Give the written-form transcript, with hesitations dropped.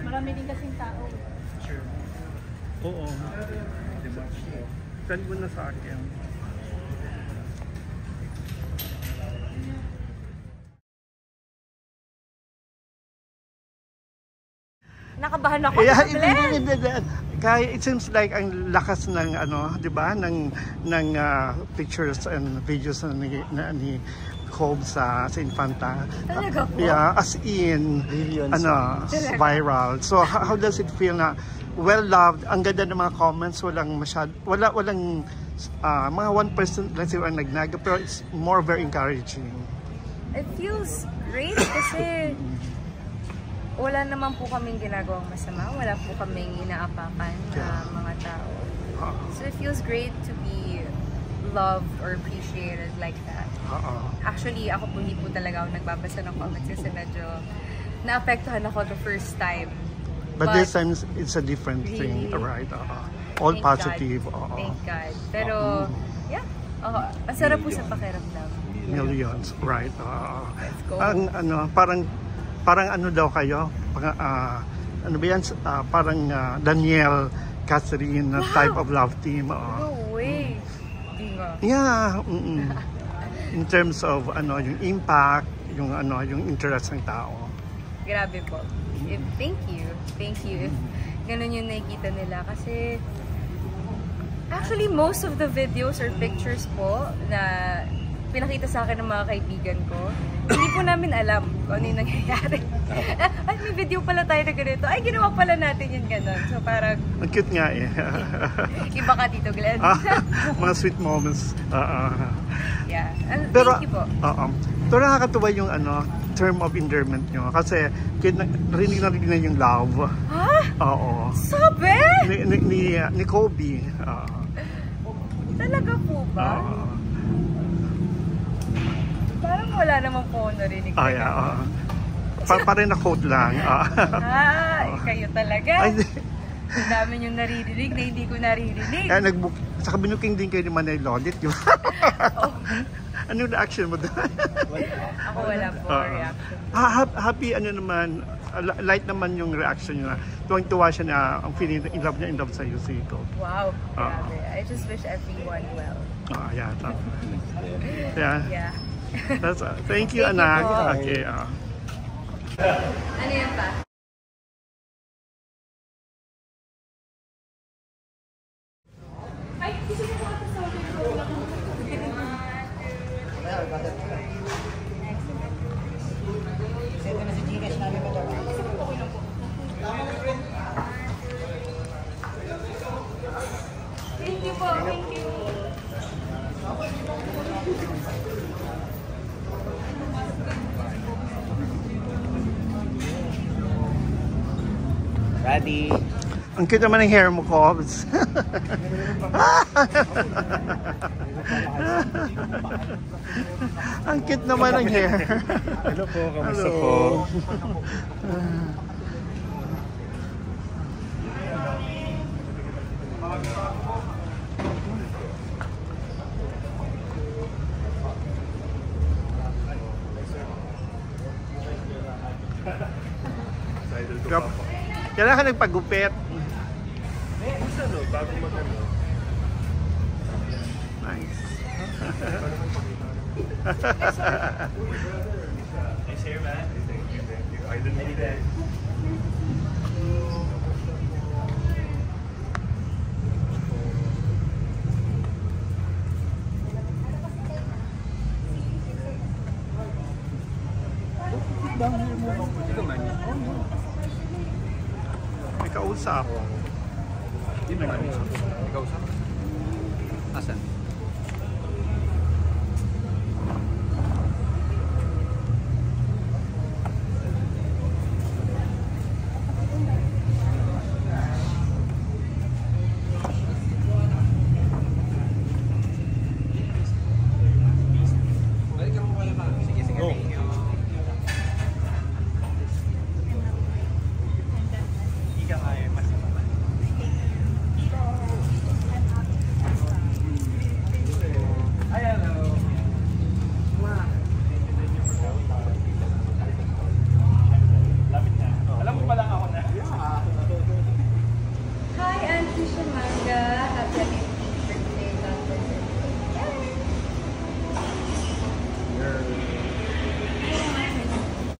Marami din kasing tao. Sure. Oo. Send mo na sa akin. Nakabahan ako sa Glenn. Kaya it seems like ang lakas ng ano, 'di ba, ng pictures and videos ni Cobb sa Infanta. Talaga po? Yeah, as in viral. So how does it feel na well loved? Ang ganda ng mga comments, walang mga 1% lang sila ang nagnaga, pero it's more very encouraging. It feels great kasi wala naman po kaming ginagawang masama, wala po kaming inaapakan na mga tao. So it feels great to be loved or appreciated like that. Actually, ako po hindi po talaga ako nagbabasa ng comments kasi medyo naapektuhan ako the first time. But this time it's a different thing, right? All Thank positive. God. Thank God. Pero, yeah, ang sarap po sa pakiramdam. Millions, right? Let's go. Ang parang ano daw kayo? Ano ba yan? Parang Danielle, Catherine type of love team. No way. Yeah. In terms of yung impact, yung interest ng tao. Grabe po. Thank you. Thank you. If ganun yung nakikita nila kasi actually most of the videos or pictures po na pinakita sa akin ng mga kaibigan ko, hindi po namin alam kung ano yung nangyayari. Ay, may video pala tayo na ganito. Ay, ginawa pala natin yung gano'n. So parang ang cute nga eh. Iba ka dito, Glenn. Mga sweet moments. Yeah. Pero, thank you po. Pero nakakatuwa yung term of endearment nyo. Kasi narinig na yung love. Ha? Oo. Sabi? Ni Kobe. Talaga po ba? Parang wala naman po narinig. Parang na-quote lang. Kayo talaga. Ang dami yung naririnig na hindi ko naririnig. Saka binuking din kayo ni Manay Lodit. Anong reaction mo doon? Ako wala po reaction. Happy naman, light naman yung reaction niya. Tuwang-tuwa siya na ang feeling in love sa iyo, si Cobb. Wow, grabe. I just wish everyone well. Yeah. Yeah. Thank you, anak. Okay. Ano yan pa? Ay, gusto mo ko ito sa Thank you po. Thank you. Ready? Ang cute naman ng hair mo, Cobbs. Ang cute naman ng hair. Hello po, kamusta po? Kailangan ka nagpagupit. Bago magano. Nice. Nice hair, man. Thank you. I didn't need that. May kausap. Hindi naman. Ikaw sa? Asan?